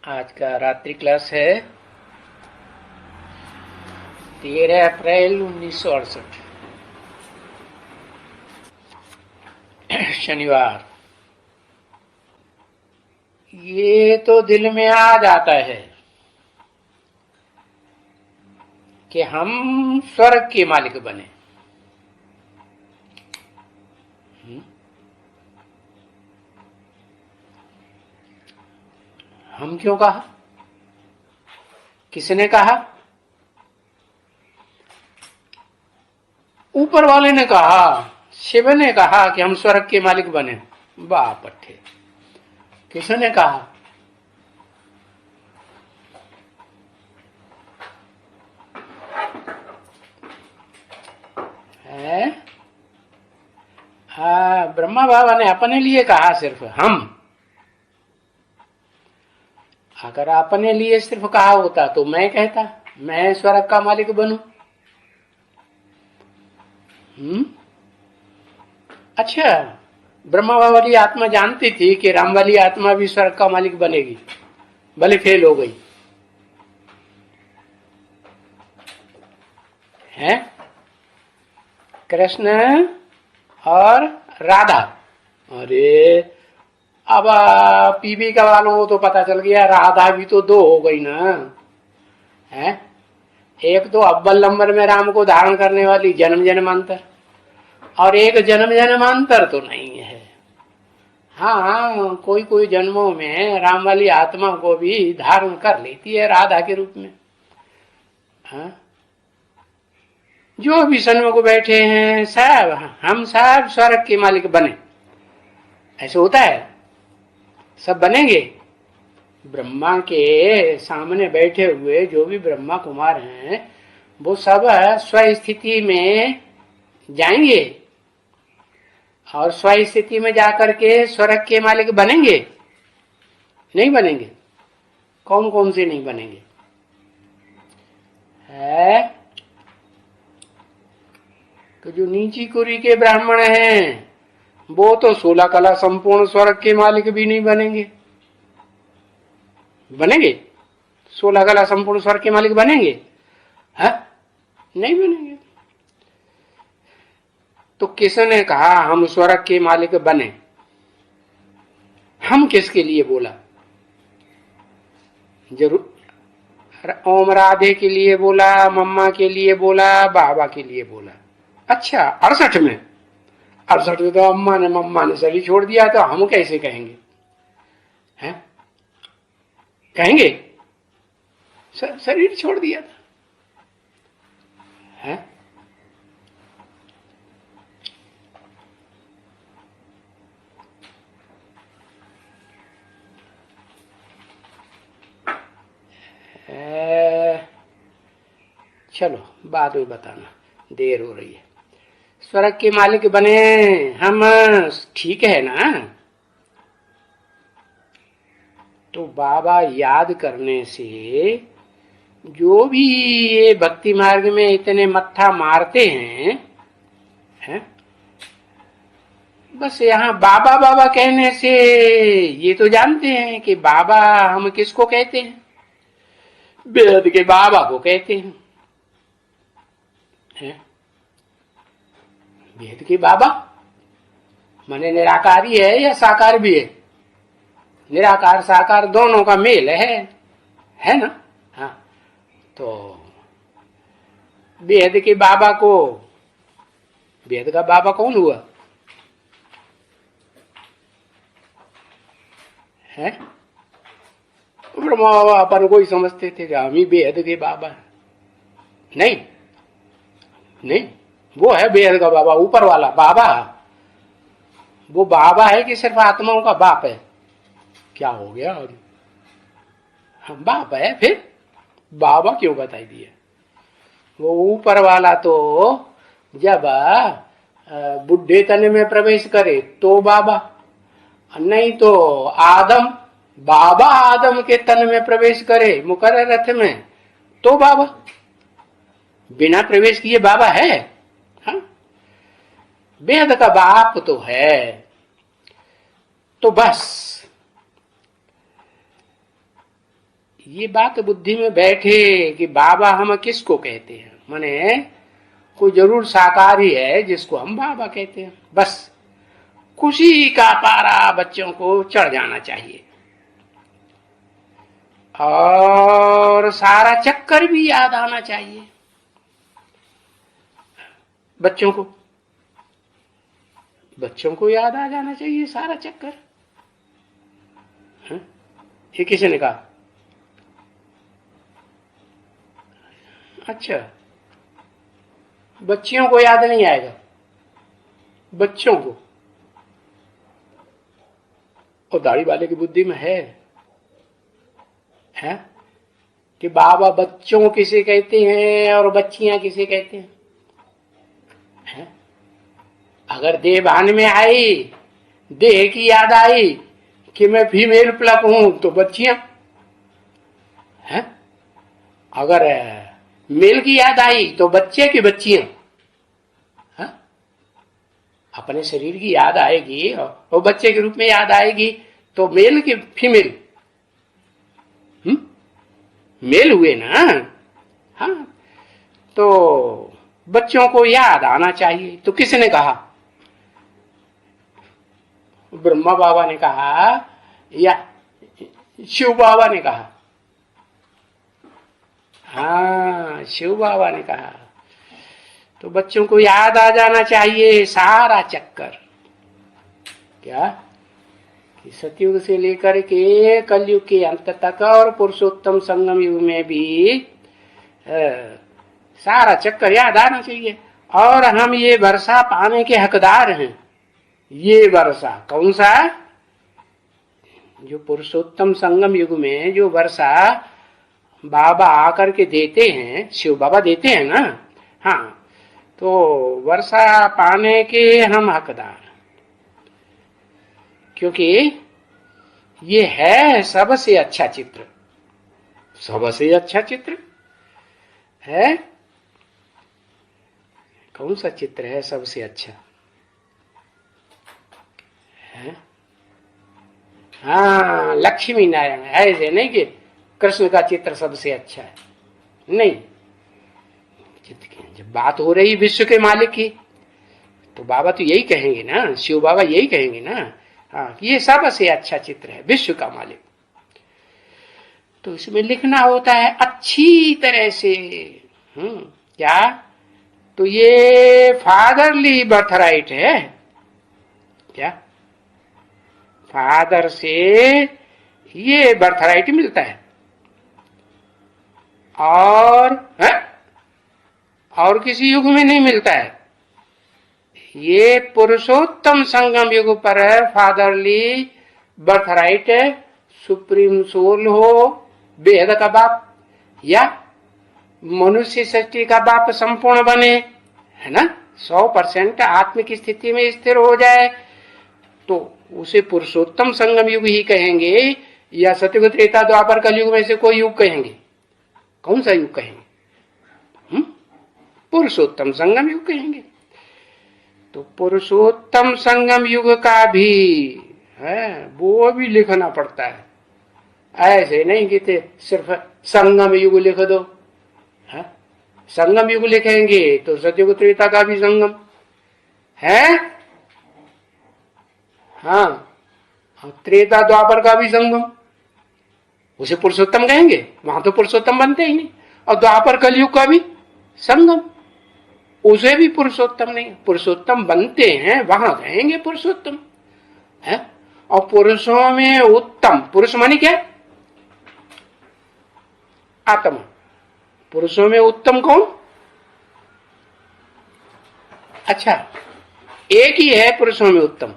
आज का रात्रि क्लास है 13 अप्रैल 1968 शनिवार। ये तो दिल में आ जाता है कि हम स्वर्ग के मालिक बने। हम क्यों कहा? किसने कहा? ऊपर वाले ने कहा, शिव ने कहा कि हम स्वर्ग के मालिक बने। बाप अट्ठे, किसने कहा? है? हाँ, ब्रह्मा बाबा ने अपने लिए कहा सिर्फ हम। अगर अपने लिए सिर्फ कहा होता तो मैं कहता मैं स्वर्ग का मालिक बनूं। अच्छा, ब्रह्मा वाली आत्मा जानती थी कि राम वाली आत्मा भी स्वर्ग का मालिक बनेगी, भले फेल हो गई है। कृष्ण और राधा, अरे अब पीबी का वालों को तो पता चल गया, राधा भी तो दो हो गई ना है। एक तो अव्वल नंबर में राम को धारण करने वाली जन्म जन्मांतर, और एक जन्म जन्मांतर तो नहीं है। हाँ, कोई कोई जन्मों में राम वाली आत्मा को भी धारण कर लेती है राधा के रूप में। हाँ, जो भी सन्मुख बैठे हैं सब हम सब स्वर्ग के मालिक बने, ऐसे होता है। सब बनेंगे। ब्रह्मा के सामने बैठे हुए जो भी ब्रह्मा कुमार हैं वो सब स्वस्थिति में जाएंगे और स्वस्थिति में जाकर के स्वर्ग के मालिक बनेंगे? नहीं बनेंगे। कौन कौन से नहीं बनेंगे? है तो जो नीची कुरी के ब्राह्मण हैं वो तो 16 कला संपूर्ण स्वर्ग के मालिक भी नहीं बनेंगे। बनेंगे? 16 कला संपूर्ण स्वर्ग के मालिक बनेंगे? है? नहीं बनेंगे। तो किसने कहा हम स्वर्ग के मालिक बने? हम किसके लिए बोला? जरूर ओम राधे के लिए बोला, मम्मा के लिए बोला, बाबा के लिए बोला। अच्छा, 68 में 68 में तो अम्मा ने मम्मा ने सभी छोड़ दिया, तो हम कैसे कहेंगे? हैं? कहेंगे शरीर छोड़ दिया था। हैं? चलो बाद में बताना, देर हो रही है। स्वर्ग के मालिक बने हम, ठीक है ना? तो बाबा याद करने से जो भी ये भक्ति मार्ग में इतने मत्था मारते हैं, बस यहाँ बाबा बाबा कहने से ये तो जानते हैं कि बाबा हम किसको कहते हैं? वेद के बाबा को कहते हैं। वेद के बाबा माने निराकारी है या साकार भी है? निराकार साकार दोनों का मेल है ना? हाँ, तो वेद के बाबा को, वेद का बाबा कौन हुआ है? ब्रह्मा बाबा अपन को ही समझते थे कि हम ही वेद के बाबा। नहीं नहीं, वो है वेद का बाबा, ऊपर वाला बाबा। वो बाबा है कि सिर्फ आत्माओं का बाप है? क्या हो गया? हम बाप है, फिर बाबा क्यों बताई दिया? वो ऊपर वाला तो जब बुढ़े तन में प्रवेश करे तो बाबा, नहीं तो आदम, बाबा आदम के तन में प्रवेश करे मुकर्रर रथ में तो बाबा। बिना प्रवेश किए बाबा है? हाँ? वेद का बाप तो है। तो बस ये बात बुद्धि में बैठे कि बाबा हम किसको कहते हैं, माने कोई जरूर साकार ही है जिसको हम बाबा कहते हैं। बस खुशी का पारा बच्चों को चढ़ जाना चाहिए और सारा चक्कर भी याद आना चाहिए बच्चों को याद आ जाना चाहिए सारा चक्कर। ये किसी ने कहा? अच्छा, बच्चियों को याद नहीं आएगा? बच्चों को, और दाढ़ी वाले की बुद्धि में है कि बाबा बच्चों किसे कहते हैं और बच्चियां किसे कहते हैं? अगर देह भान में आई, देह की याद आई कि मैं फीमेल प्लग हूं तो बच्चियां हैं, अगर मेल की याद आई तो बच्चे की बच्चियां। अपने शरीर की याद आएगी और बच्चे के रूप में याद आएगी तो मेल की फीमेल? मेल हुए ना। हाँ, तो बच्चों को याद आना चाहिए। तो किसने कहा? ब्रह्मा बाबा ने कहा या शिव बाबा ने कहा? हाँ, शिव बाबा ने कहा। तो बच्चों को याद आ जाना चाहिए सारा चक्कर। क्या कि सतयुग से लेकर के कलयुग के अंत तक और पुरुषोत्तम संगम युग में भी सारा चक्कर याद आना चाहिए। और हम ये वर्षा पाने के हकदार हैं। ये वर्षा कौन सा? जो पुरुषोत्तम संगम युग में जो वर्षा बाबा आकर के देते हैं, शिव बाबा देते हैं ना। हाँ, तो वर्षा पाने के हम हकदार, क्योंकि ये है सबसे अच्छा चित्र। सबसे अच्छा चित्र है कौन सा चित्र है? सबसे अच्छा है हाँ, लक्ष्मी नारायण। ऐसे नहीं कि कृष्ण का चित्र सबसे अच्छा है, नहीं। जब बात हो रही विश्व के मालिक की तो बाबा तो यही कहेंगे ना, शिव बाबा यही कहेंगे ना। हाँ, ये सबसे अच्छा चित्र है विश्व का मालिक। तो इसमें लिखना होता है अच्छी तरह से। क्या? तो ये फादरली बर्थराइट है। क्या? फादर से ये बर्थराइट मिलता है। और किसी युग में नहीं मिलता है। ये पुरुषोत्तम संगम युग पर फादरली बर्थराइट है। सुप्रीम सोल हो, बेहद का बाप, या मनुष्य सृष्टि का बाप संपूर्ण बने, है ना, 100% आत्मिक स्थिति में स्थिर हो जाए, तो उसे पुरुषोत्तम संगम युग ही कहेंगे या सतयुग त्रेता द्वापर कलयुग में से कोई युग कहेंगे? कौन सा युग कहेंगे? पुरुषोत्तम संगम युग कहेंगे। तो पुरुषोत्तम संगम युग का भी है, वो भी लिखना पड़ता है। ऐसे नहीं कि सिर्फ संगम युग लिख दो। है? संगम युग लिखेंगे तो सतयुग त्रेता का भी संगम है। हाँ, त्रेता द्वापर का भी संगम, उसे पुरुषोत्तम कहेंगे? वहां तो पुरुषोत्तम बनते ही नहीं। और द्वापर कलयुग का भी संगम, उसे भी पुरुषोत्तम नहीं। पुरुषोत्तम बनते हैं वहां कहेंगे पुरुषोत्तम है। और पुरुषों में उत्तम, पुरुष मानी क्या? आत्मा। पुरुषों में उत्तम कौन? अच्छा, एक ही है पुरुषों में उत्तम,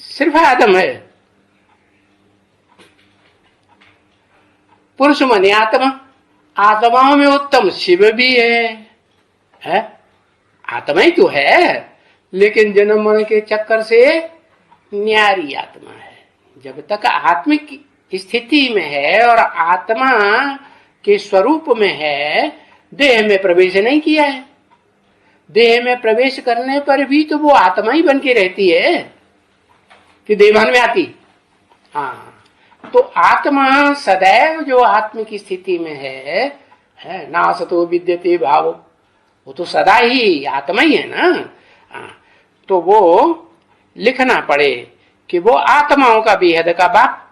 सिर्फ आदम है। पुरुष माने आत्मा। आत्माओं में उत्तम शिव भी है? आत्मा ही तो है, लेकिन जन्म मरण के चक्कर से न्यारी आत्मा है। जब तक आत्मिक स्थिति में है और आत्मा के स्वरूप में है, देह में प्रवेश नहीं किया है। देह में प्रवेश करने पर भी तो वो आत्मा ही बन के रहती है। कि देवान में आती। हाँ, तो आत्मा सदैव जो आत्म की स्थिति में है नासतो विद्यते भाव, वो तो सदा ही आत्मा ही है ना। हाँ, तो वो लिखना पड़े कि वो आत्माओं का बेहद का बाप।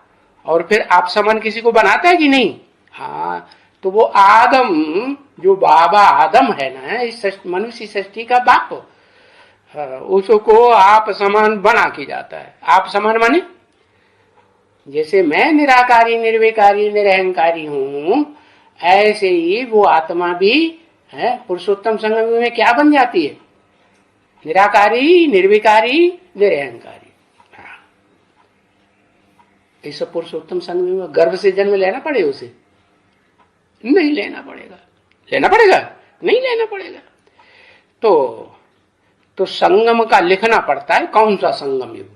और फिर आप समान किसी को बनाता है कि नहीं? हाँ, तो वो आदम, जो बाबा आदम है ना, इस मनुष्य सृष्टि का बाप, उसको आप समान बना के जाता है। आप समान माने जैसे मैं निराकारी निर्विकारी निरहंकारी हूं, ऐसे ही वो आत्मा भी है पुरुषोत्तम संगम में क्या बन जाती है? निराकारी निर्विकारी निरहंकारी। हाँ, इस पुरुषोत्तम संगम में गर्भ से जन्म लेना पड़े उसे? नहीं लेना पड़ेगा। लेना पड़ेगा? नहीं लेना पड़ेगा। तो संगम का लिखना पड़ता है। कौन सा संगम युग?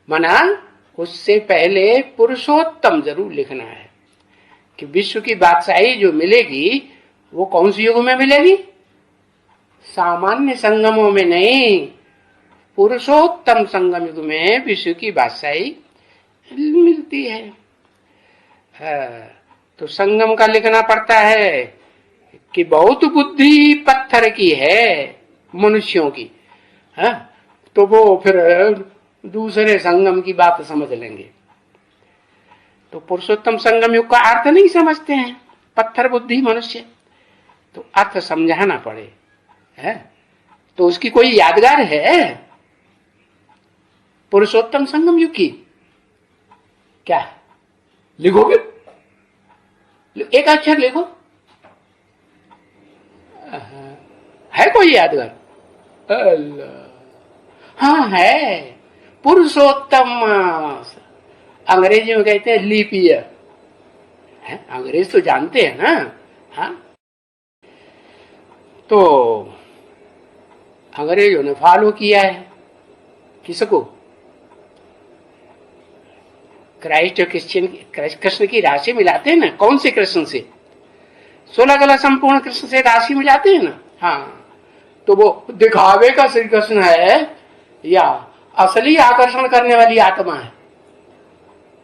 माना उससे पहले पुरुषोत्तम जरूर लिखना है कि विश्व की बादशाही जो मिलेगी वो कौन सी युग में मिलेगी? सामान्य संगमों में नहीं, पुरुषोत्तम संगम युग में विश्व की बादशाही मिलती है। तो संगम का लिखना पड़ता है कि बहुत बुद्धि पत्थर की है मनुष्यों की। है तो वो फिर दूसरे संगम की बात समझ लेंगे। तो पुरुषोत्तम संगम युग का अर्थ नहीं समझते हैं पत्थर बुद्धि मनुष्य, तो अर्थ समझाना पड़े। है तो उसकी कोई यादगार है पुरुषोत्तम संगम युग की? क्या लिखोगे? एक अक्षर लिखो। है कोई यादगार? हाँ है, पुरुषोत्तम। अंग्रेजी में कहते हैं लीप ईयर। अंग्रेज तो जानते हैं ना। हाँ, तो अंग्रेजों ने फॉलो किया है किसको? क्राइस्ट और क्रिश्चियन, कृष्ण की राशि मिलाते हैं ना। कौन से कृष्ण से? 16 कला संपूर्ण कृष्ण से राशि मिलाते हैं ना। हाँ, तो वो दिखावे का श्री कृष्ण है या असली आकर्षण करने वाली आत्मा है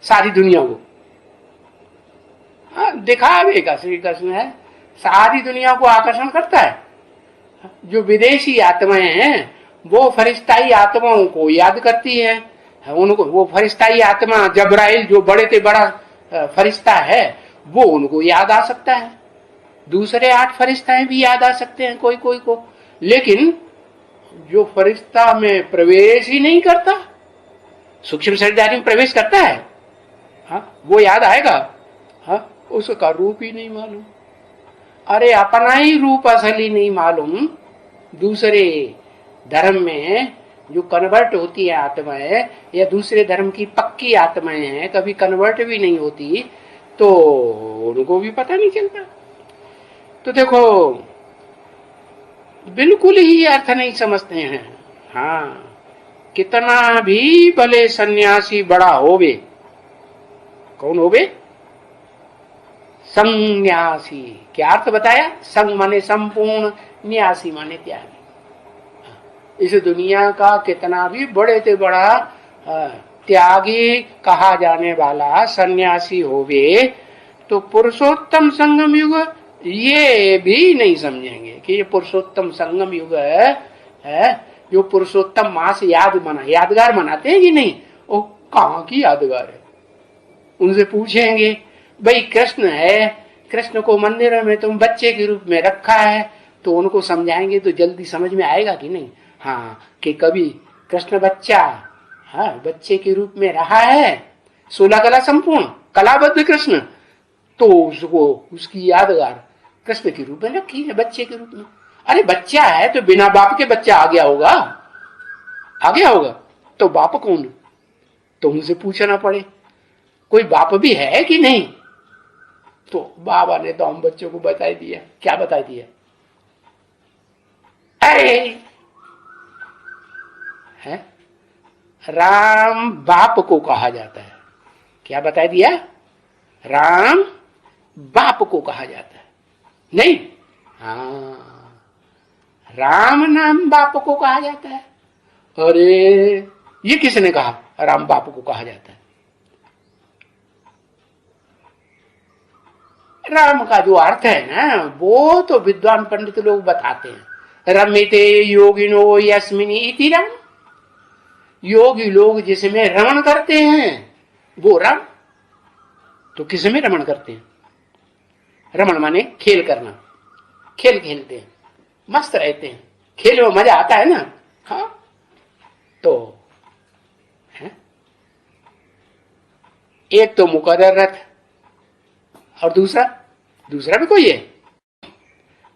सारी दुनिया को? हाँ, दिखावे का श्री कृष्ण है, सारी दुनिया को आकर्षण करता है। जो विदेशी आत्माएं हैं वो फरिश्ताई आत्माओं को याद करती है। उनको वो फरिश्ताई आत्मा जब्राइल जो बड़े से बड़ा फरिश्ता है वो उनको याद आ सकता है। दूसरे 8 फरिश्ताएं भी याद आ सकते हैं कोई कोई को, लेकिन जो फरिश्ता में प्रवेश ही नहीं करता, सूक्ष्म शरीरधारी में प्रवेश करता है, हाँ, वो याद आएगा? हाँ, उसका रूप ही नहीं मालूम। अरे अपना ही रूप असली नहीं मालूम, दूसरे धर्म में जो कन्वर्ट होती है आत्माएं या दूसरे धर्म की पक्की आत्माएं हैं, कभी कन्वर्ट भी नहीं होती, तो उनको भी पता नहीं चलता। तो देखो बिल्कुल ही अर्थ नहीं समझते हैं। हाँ, कितना भी भले सन्यासी बड़ा होवे, कौन होवे? संन्यासी। क्या अर्थ बताया? संग माने संपूर्ण, न्यासी माने त्यागी। इस दुनिया का कितना भी बड़े से बड़ा त्यागी कहा जाने वाला सन्यासी होवे, तो पुरुषोत्तम संगम युग ये भी नहीं समझेंगे कि ये पुरुषोत्तम संगम युग है। जो पुरुषोत्तम मास यादगार मनाते हैं कि नहीं, वो कहाँ की यादगार है? उनसे पूछेंगे भाई कृष्ण है, कृष्ण को मंदिर में तुम बच्चे के रूप में रखा है, तो उनको समझाएंगे तो जल्दी समझ में आएगा कि नहीं? हाँ, कि कभी कृष्ण बच्चा, हाँ, बच्चे के रूप में रहा है, 16 कला संपूर्ण कलाबद्ध कृष्ण, तो उसको उसकी यादगार कृष्ण के रूप में रखी है, बच्चे के रूप में। अरे बच्चा है तो बिना बाप के बच्चा आ गया होगा, आ गया होगा, तो बाप कौन? तो उनसे पूछना पड़े कोई बाप भी है कि नहीं? तो बाबा ने तो हम बच्चों को बता दिया। क्या बता दिया? अरे है राम बाप को कहा जाता है। क्या बता दिया? राम बाप को कहा जाता है। नहीं, हाँ, राम नाम बाप को कहा जाता है। अरे ये किसने कहा? राम बापू को कहा जाता है। राम का जो अर्थ है ना, वो तो विद्वान पंडित लोग बताते हैं। रमिते योगिनो यस्मिनी इति राम, योगी लोग जिसमें रमण करते हैं वो राम। तो किसमें रमण करते हैं? रमण माने खेल करना, खेल खेलते हैं, मस्त रहते हैं, खेल में मजा आता है ना। हाँ, तो है? एक तो मुकर्रर रथ, और दूसरा भी कोई है।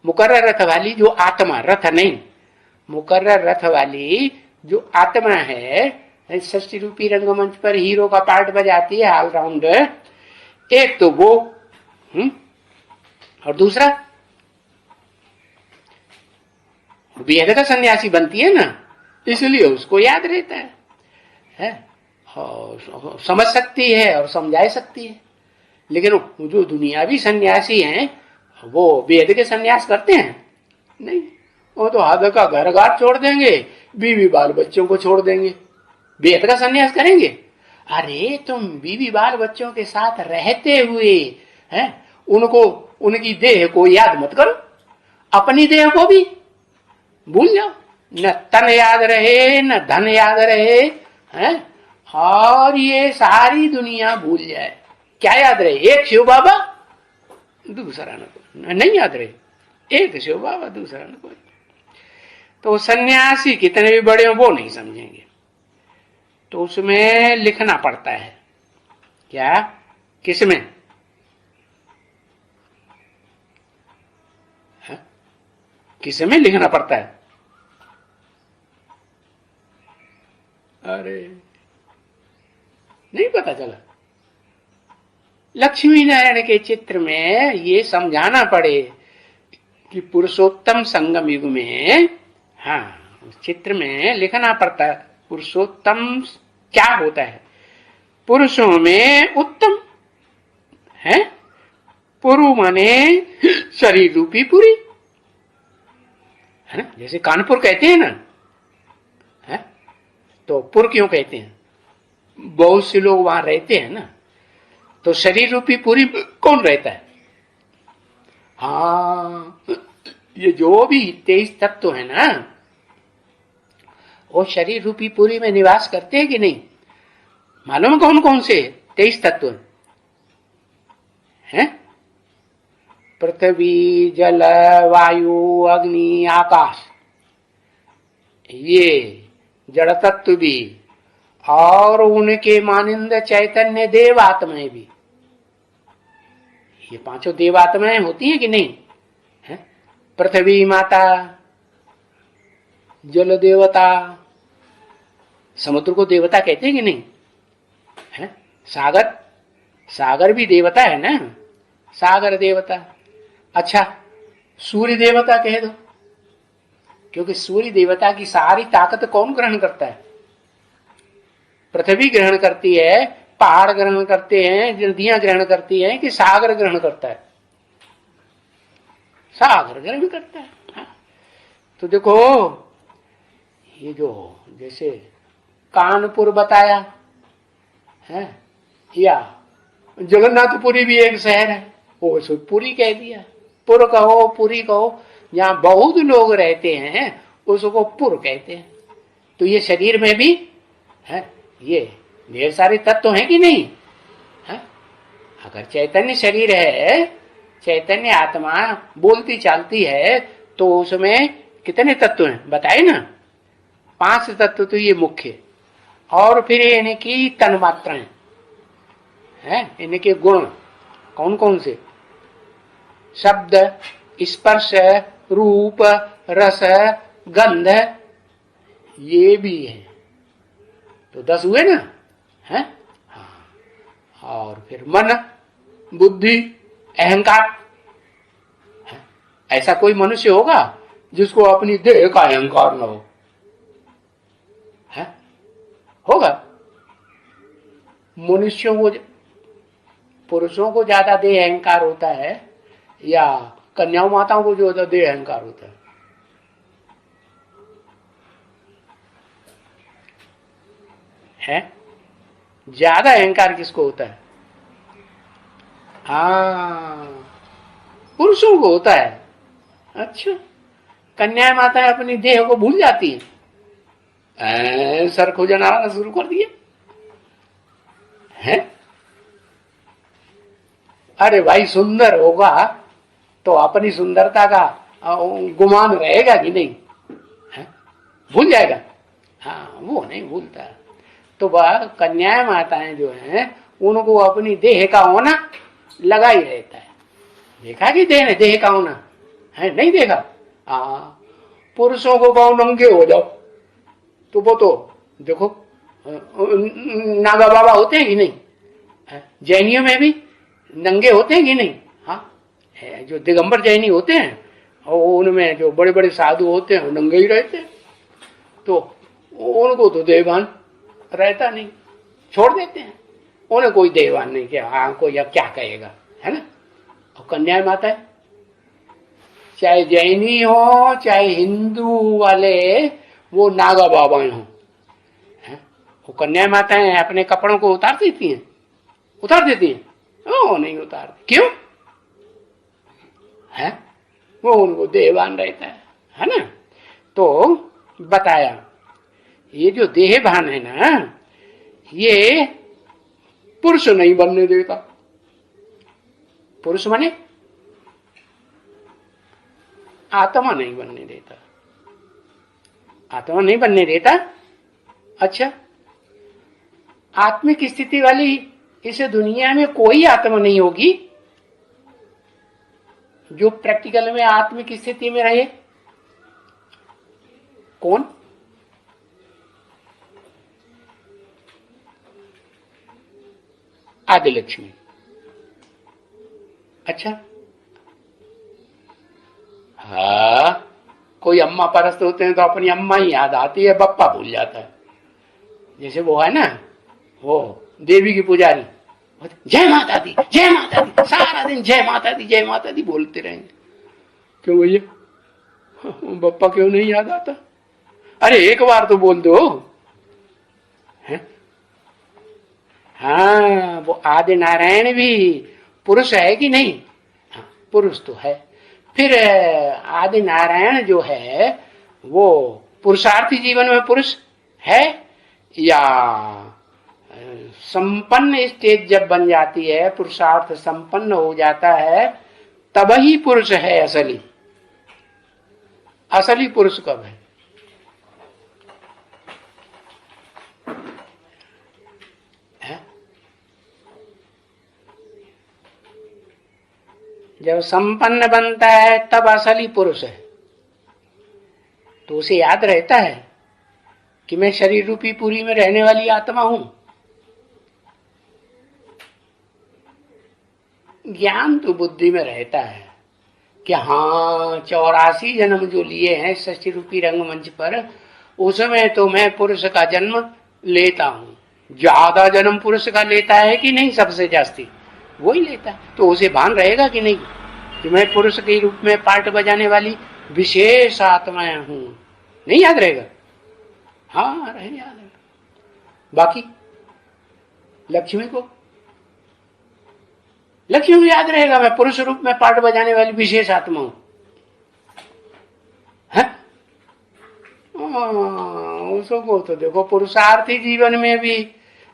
मुकर्रर रथ वाली जो आत्मा, रथ नहीं, मुकर्रर रथ वाली जो आत्मा है, षष्ठी रूपी रंगमंच पर हीरो का पार्ट बजाती है ऑलराउंडर, एक तो वो, और दूसरा वेद का सन्यासी बनती है ना, इसलिए उसको याद रहता है? और समझ सकती है और समझा सकती है। लेकिन जो दुनियावी सन्यासी हैं वो वेद के सन्यास करते हैं? नहीं, वो तो हद का घर घाट छोड़ देंगे, बीवी बाल बच्चों को छोड़ देंगे, वेद का सन्यास करेंगे? अरे तुम बीवी बाल बच्चों के साथ रहते हुए हैं, उनको, उनकी देह को याद मत करो, अपनी देह को भी भूल जाओ। न तन याद रहे, न धन याद रहे, हैं, और ये सारी दुनिया भूल जाए। क्या याद रहे? एक शिव बाबा, दूसरा न कोई, नहीं याद रहे, एक शिव बाबा, दूसरा न कोई। तो सन्यासी कितने भी बड़े हो वो नहीं समझेंगे, तो उसमें लिखना पड़ता है। क्या? किसमें? किसमें लिखना पड़ता है? अरे नहीं पता चला। लक्ष्मी नारायण के चित्र में ये समझाना पड़े कि पुरुषोत्तम संगम युग में, हाँ, उस चित्र में लिखना पड़ता है पुरुषोत्तम क्या होता है। पुरुषों में उत्तम है, पुरु माने शरीर रूपी पुरी, है ना? जैसे कानपुर कहते हैं ना, है? तो पुर क्यों कहते हैं? बहुत से लोग वहां रहते हैं ना, तो शरीर रूपी पुरी कौन रहता है? हाँ, ये जो भी 23 तत्व है ना, वो शरीर रूपी पुरी में निवास करते हैं कि नहीं? मालूम कौन कौन से 23 तत्व हैं? पृथ्वी, जल, वायु, अग्नि, आकाश, ये जड़ तत्व भी, और उनके मानिंद चैतन्य देव आत्माएं भी। ये पांचों देव आत्माएं होती हैं कि नहीं? है? पृथ्वी माता, जल देवता, समुद्र को देवता कहते हैं कि नहीं? है? सागर भी देवता है ना, सागर देवता। अच्छा, सूर्य देवता कह दो, क्योंकि सूर्य देवता की सारी ताकत कौन ग्रहण करता है? पृथ्वी ग्रहण करती है, पहाड़ ग्रहण करते हैं, नदियां ग्रहण करती हैं, कि सागर ग्रहण करता है? सागर ग्रहण करता है। हाँ। तो देखो, ये जो जैसे कानपुर बताया है, या जगन्नाथपुरी भी एक शहर है, वो पुरी कह दिया। पुर कहो, पुरी कहो, जहां बहुत लोग रहते हैं उसको पुर कहते हैं। तो ये शरीर में भी है, ये ढेर सारे तत्व हैं कि नहीं? है? अगर चैतन्य शरीर है, चैतन्य आत्मा बोलती चालती है, तो उसमें कितने तत्व हैं बताए ना? 5 तत्व तो ये मुख्य, और फिर इनकी तन्मात्राएं हैं, इनके गुण कौन कौन से? शब्द, स्पर्श, रूप, रस, गंध, ये भी है, तो 10 हुए ना? है? हाँ। और फिर मन, बुद्धि, अहंकार। ऐसा कोई मनुष्य होगा जिसको अपनी देह का अहंकार न हो? है? होगा? मनुष्यों को, पुरुषों को ज्यादा देह अहंकार होता है, या कन्याओं माताओं को जो देह अहंकार होता है? ज्यादा अहंकार किसको होता है? हाँ, पुरुषों को होता है। अच्छा, कन्या माताएं अपनी देह को भूल जाती हैं, सर खोजन आना शुरू कर दिए हैं। अरे भाई, सुंदर होगा तो अपनी सुंदरता का गुमान रहेगा कि नहीं? है? भूल जाएगा? हाँ, वो नहीं भूलता। तो वह कन्या माताएं जो हैं उनको अपनी देह का होना लगा ही रहता है। देखा कि देह का होना है? नहीं देखा? हाँ, पुरुषों को कहो नंगे हो जाओ तो वो तो देखो, नागा बाबा होते हैं कि नहीं? जैनियों में भी नंगे होते हैं कि नहीं? हाँ, है, जो दिगंबर जैनी होते हैं और उनमें जो बड़े बड़े साधु होते हैं नंगे ही रहते हैं। तो उनको तो देहभान रहता नहीं, छोड़ देते हैं। उन्हें कोई देहभान नहीं कि हाँ कोई अब क्या कहेगा, है ना? और कन्या माता है, चाहे जैनी हो चाहे हिंदू वाले वो नागा बाबाएं हो, वो कन्या माताएं अपने कपड़ों को उतार देती हैं? उतार देती हैं? ओ, नहीं उतारती। क्यों? है वो उनको देहभान रहता है ना? तो बताया, ये जो देहभान है ना, ये पुरुष नहीं बनने देता। पुरुष माने आत्मा नहीं बनने देता। आत्मा नहीं बनने देता। अच्छा, आत्मिक स्थिति वाली इस दुनिया में कोई आत्मा नहीं होगी जो प्रैक्टिकल में आत्मिक स्थिति में रहे। कौन? आदि लक्ष्मी। अच्छा, हाँ, कोई अम्मा परस्त होते हैं तो अपनी अम्मा ही याद आती है, बप्पा भूल जाता है। जैसे वो है ना, वो देवी की पुजारी, जय माता दी जय माता दी, सारा दिन जय माता दी बोलते रहेंगे। क्यों भैया, बप्पा क्यों नहीं याद आता? अरे एक बार तो बोल दो। है? हाँ, वो आदि नारायण भी पुरुष है कि नहीं? हाँ, पुरुष तो है। फिर आदि नारायण जो है वो पुरुषार्थी जीवन में पुरुष है या संपन्न स्टेज जब बन जाती है, पुरुषार्थ संपन्न हो जाता है, तब ही पुरुष है असली। असली पुरुष कब है? जब संपन्न बनता है तब असली पुरुष है। तो उसे याद रहता है कि मैं शरीर रूपी पुरी में रहने वाली आत्मा हूं। ज्ञान तो बुद्धि में रहता है कि हाँ, 84 जन्म जो लिए हैं षष्ठी रूपी रंगमंच पर, उसमें तो मैं पुरुष का जन्म लेता हूं। ज्यादा जन्म पुरुष का लेता है कि नहीं? सबसे जास्ती वही लेता है। तो उसे भान रहेगा कि नहीं कि मैं पुरुष के रूप में पार्ट बजाने वाली विशेष आत्मा हूं? नहीं याद रहेगा? हाँ, रहे याद है। बाकी लक्ष्मी को याद रहेगा मैं पुरुष रूप में पार्ट बजाने वाली विशेष आत्मा हूं। उसको तो देखो, पुरुषार्थी जीवन में भी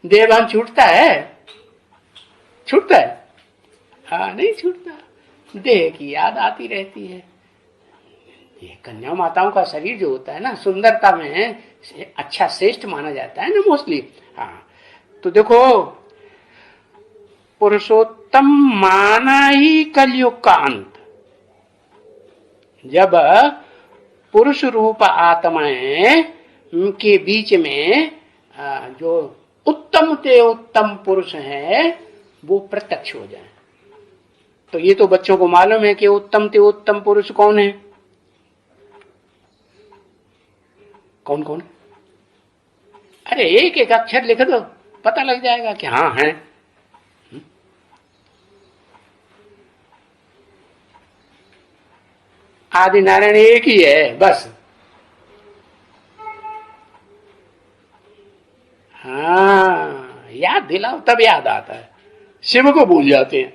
देहभान छूटता है? छूटता है? हाँ, नहीं छूटता। देह की याद आती रहती है। ये कन्या माताओं का शरीर जो होता है ना, सुंदरता में अच्छा श्रेष्ठ माना जाता है ना मोस्टली। हाँ, तो देखो, पुरुषोत्तम माना ही कलयुग का अंत। जब पुरुष रूप आत्माएं के बीच में जो उत्तम ते उत्तम पुरुष है वो प्रत्यक्ष हो जाए। तो ये तो बच्चों को मालूम है कि उत्तम ते उत्तम पुरुष कौन है। कौन कौन? अरे एक एक अक्षर लिख दो, पता लग जाएगा कि हाँ है। आदि नारायण एक ही है बस। हाँ, याद दिलाओ तब याद आता है, शिव को भूल जाते हैं।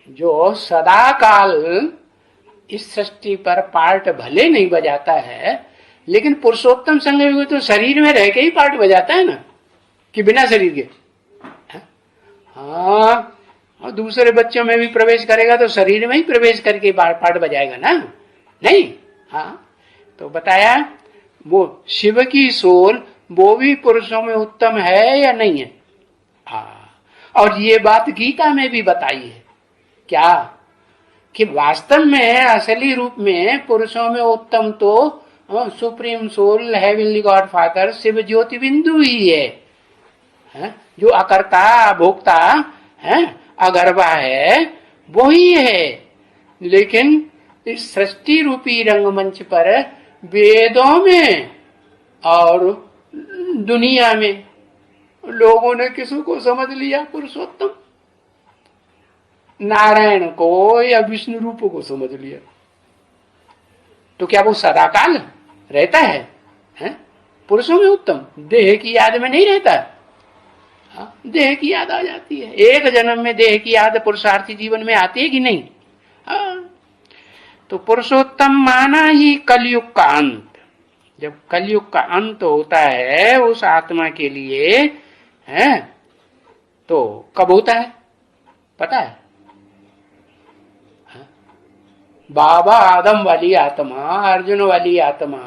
जो सदा काल इस सृष्टि पर पार्ट भले नहीं बजाता है, लेकिन पुरुषोत्तम संग तो शरीर में रह के ही पार्ट बजाता है ना, कि बिना शरीर के। हाँ, और दूसरे बच्चों में भी प्रवेश करेगा तो शरीर में ही प्रवेश करके पार्ट बजाएगा ना, नहीं। हाँ, तो बताया वो शिव की सोल वो भी पुरुषों में उत्तम है या नहीं है। हाँ, और ये बात गीता में भी बताई है क्या, कि वास्तव में असली रूप में पुरुषों में उत्तम तो supreme soul heavenly God father Shiv Jyoti Bindu ही है, जो अकर्ता भोक्ता है, अगर्वा है, वही है। लेकिन इस सृष्टि रूपी रंगमंच पर वेदों में और दुनिया में लोगों ने किसी को समझ लिया पुरुषोत्तम, नारायण को या विष्णु रूप को समझ लिया। तो क्या वो सदाकाल रहता है? पुरुषों में उत्तम देह की याद में नहीं रहता। देह की याद आ जाती है, एक जन्म में देह की याद पुरुषार्थी जीवन में आती है कि नहीं। तो पुरुषोत्तम माना ही कलयुग का अंत। जब कलयुग का अंत होता है उस आत्मा के लिए, है तो कब होता है पता है? बाबा आदम वाली आत्मा, अर्जुन वाली आत्मा,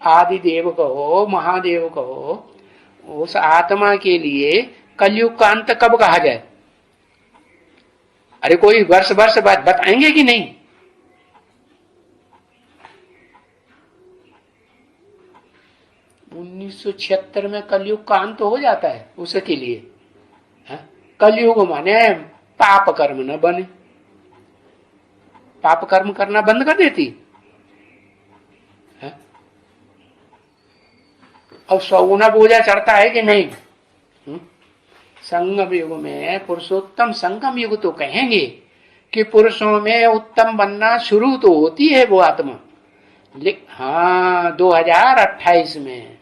आदि देव कहो, महादेव कहो, उस आत्मा के लिए कलयुग का अंत कब कहा जाए? अरे कोई वर्ष बाद बताएंगे कि नहीं? उन्नीस में कलयुग का अंत हो जाता है उसके लिए। कलयुग माने पाप कर्म न बने, पाप कर्म करना बंद कर देती है। अब सौगुना पूजा चढ़ता है कि नहीं? संगम युग में पुरुषोत्तम संगम युग तो कहेंगे कि पुरुषों में उत्तम बनना शुरू तो होती है वो आत्मा। हाँ, 2028 में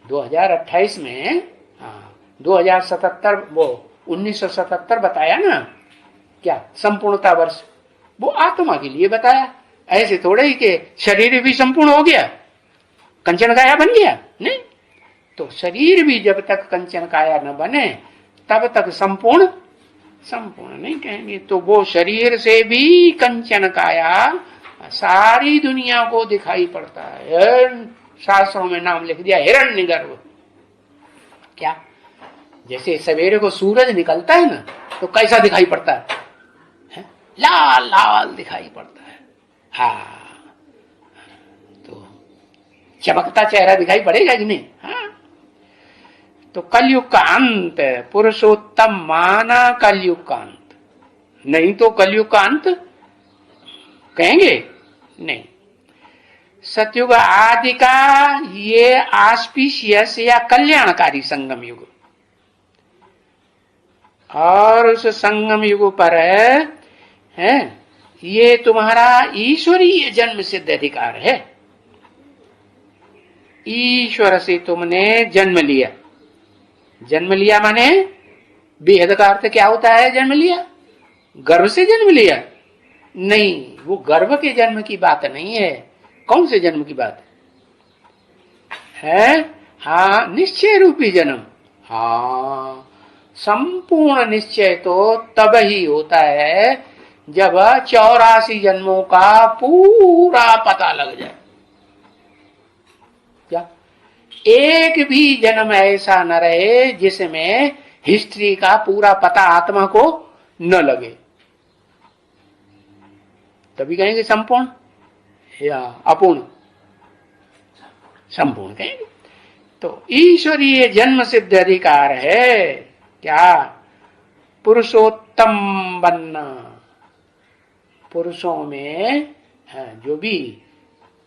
2077 वो 1977 बताया ना क्या संपूर्णता वर्ष, वो आत्मा के लिए बताया। ऐसे थोड़े ही कि शरीर भी संपूर्ण हो गया, कंचन काया बन गया, नहीं। तो शरीर भी जब तक कंचन काया न बने तब तक संपूर्ण नहीं कहेंगे। तो वो शरीर से भी कंचन काया सारी दुनिया को दिखाई पड़ता है। शास्त्रों में नाम लिख दिया हिरण्यगर्भ। क्या जैसे सवेरे को सूरज निकलता है ना तो कैसा दिखाई पड़ता है? लाल लाल दिखाई पड़ता है। हाँ, तो चमकता चेहरा दिखाई पड़ेगा कि नहीं? हाँ, तो कलयुग का अंत पुरुषोत्तम माना कलयुग का अंत, नहीं तो कलयुग का अंत कहेंगे नहीं। सतयुग आदि का ये आस्पिशियस या कल्याणकारी संगम युग, और उस संगम युग पर है ये तुम्हारा ईश्वरीय जन्म सिद्ध अधिकार है। ईश्वर से तुमने जन्म लिया। जन्म लिया माने बेहद का अर्थ क्या होता है? जन्म लिया गर्भ से जन्म लिया नहीं, वो गर्भ के जन्म की बात नहीं है। कौन से जन्म की बात है? हाँ, निश्चय रूपी जन्म। हाँ, संपूर्ण निश्चय तो तब ही होता है जब 84 जन्मों का पूरा पता लग जाए। क्या एक भी जन्म ऐसा न रहे जिसमें हिस्ट्री का पूरा पता आत्मा को न लगे, तभी कहेंगे संपूर्ण या अपूर्ण? संपूर्ण कहेंगे। तो ईश्वरीय जन्म सिद्ध अधिकार है क्या? पुरुषोत्तम बनना। पुरुषों में जो भी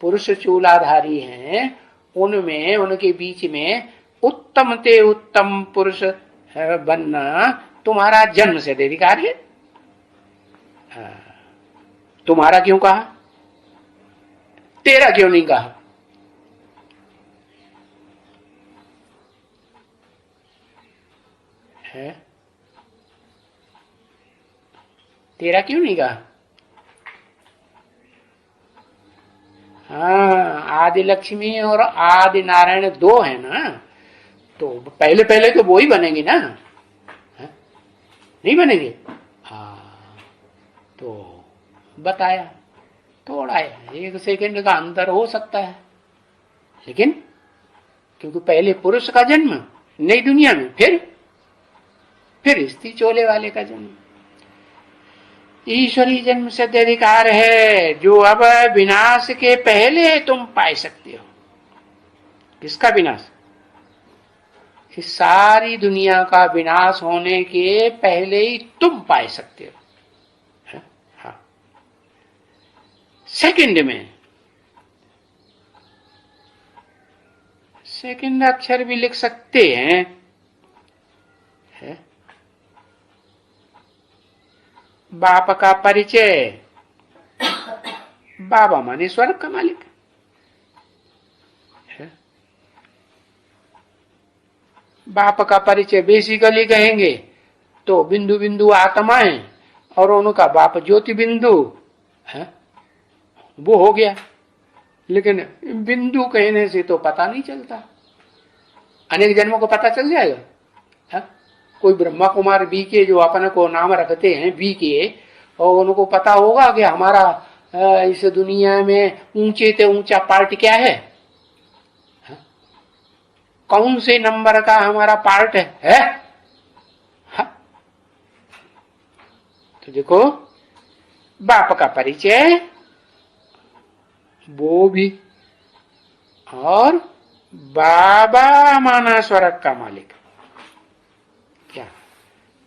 पुरुष चूलाधारी हैं उनमें, उनके बीच में उत्तम ते उत्तम पुरुष बनना तुम्हारा जन्म सिद्ध अधिकार है। तुम्हारा क्यों कहा? तेरा क्यों नहीं कहा? है? तेरा क्यों नहीं कहा? हाँ, आदि लक्ष्मी और आदि नारायण दो है ना, तो पहले पहले तो वो ही बनेंगे ना, है? नहीं बनेंगे? हाँ, तो बताया थोड़ा है, 1 सेकंड का अंतर हो सकता है, लेकिन क्योंकि पहले पुरुष का जन्म नई दुनिया में, फिर स्त्री चोले वाले का जन्म। ईश्वरी जन्म से अधिकार है जो अब विनाश के पहले तुम पाए सकते हो। किसका विनाश? इस सारी दुनिया का विनाश होने के पहले ही तुम पाए सकते हो। हाँ, सेकंड में, सेकंड अक्षर भी लिख सकते हैं, है? बाप का परिचय, बाबा माने स्वर्ग का मालिक है। बाप का परिचय बेसिकली कहेंगे तो बिंदु बिंदु आत्माएं और उनका बाप ज्योति बिंदु है, वो हो गया। लेकिन बिंदु कहने से तो पता नहीं चलता, अनेक जन्मों को पता चल जाएगा, है? कोई ब्रह्मा कुमार बी के जो अपने को नाम रखते हैं बी के, और उनको पता होगा कि हमारा इस दुनिया में ऊंचे से ऊंचा पार्ट क्या है? कौन से नंबर का हमारा पार्ट है? तो देखो, बाप का परिचय वो भी, और बाबा माना स्वर्ग का मालिक। क्या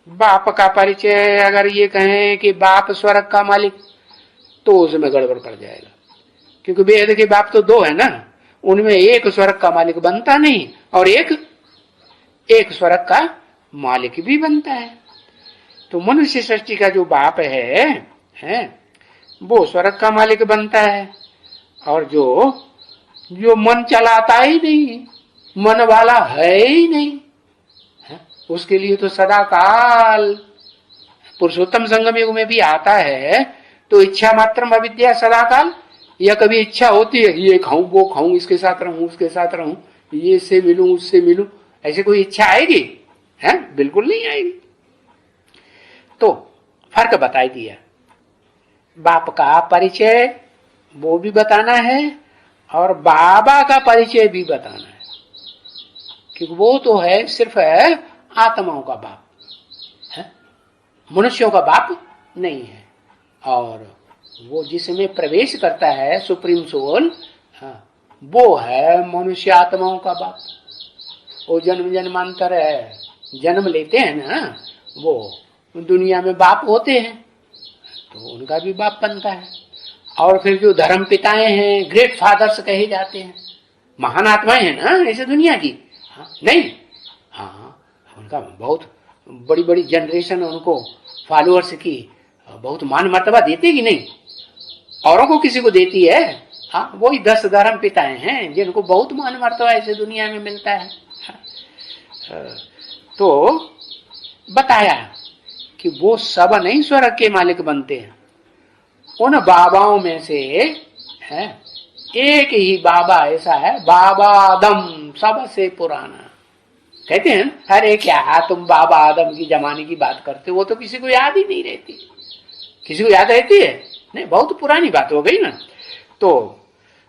बाप का परिचय अगर ये कहें कि बाप स्वर्ग का मालिक, तो उसमें गड़बड़ पड़ जाएगा, क्योंकि वेद के बाप तो दो है ना, उनमें एक स्वर्ग का मालिक बनता नहीं और एक स्वर्ग का मालिक भी बनता है। तो मनुष्य सृष्टि का जो बाप है वो स्वर्ग का मालिक बनता है, और जो मन चलाता ही नहीं, मन वाला है ही नहीं, है? उसके लिए तो सदा काल, पुरुषोत्तम संगम युग में भी आता है, तो इच्छा मात्रम अविद्या सदा काल, या कभी इच्छा होती है ये खाऊं वो खाऊं, इसके साथ रहूं उसके साथ रहूं, ये से मिलूं उससे मिलूं, ऐसे कोई इच्छा आएगी? है? बिल्कुल नहीं आएगी। तो फर्क बता दिया, बाप का परिचय वो भी बताना है और बाबा का परिचय भी बताना है, क्योंकि वो तो है सिर्फ आत्माओं का बाप है, मनुष्यों का बाप नहीं है। और वो जिसमें प्रवेश करता है सुप्रीम सोल, हाँ, वो है मनुष्य आत्माओं का बाप। वो जन्म जन्मांतर जन्म लेते हैं ना, वो दुनिया में बाप होते हैं, तो उनका भी बाप बनता है। और फिर जो धर्म पिताएं हैं, ग्रेट फादर्स कहे जाते हैं, महान आत्माएं हैं ना ऐसे दुनिया की, हाँ, नहीं, हाँ, उनका बहुत बड़ी बड़ी जनरेशन उनको फॉलोअर्स की बहुत मान मर्तबा देती कि नहीं? औरों को किसी को देती है? हाँ, वही 10 धर्म पिताएं हैं जिनको बहुत मान मर्तबा ऐसे दुनिया में मिलता है। तो बताया कि वो सब नहीं स्वर्ग के मालिक बनते हैं, उन बाबाओं में से है एक ही बाबा ऐसा है, बाबा आदम सबसे पुराना। कहते हैं अरे क्या तुम बाबा आदम की जमाने की बात करते हो, वो तो किसी को याद ही नहीं रहती। किसी को याद रहती है? नहीं, बहुत पुरानी बात हो गई ना। तो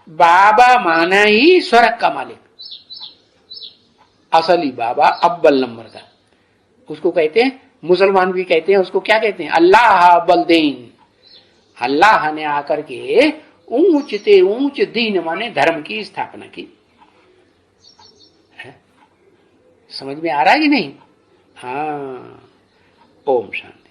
बाबा माना ही स्वर्ग का मालिक, असली बाबा अव्वल नंबर का, उसको कहते हैं, मुसलमान भी कहते हैं उसको, क्या कहते हैं? अल्लाह बलदेन। अल्लाह ने आकर के ऊंच ते ऊंच दीन माने धर्म की स्थापना की है। समझ में आ रहा है कि नहीं? हाँ, ओम शांति।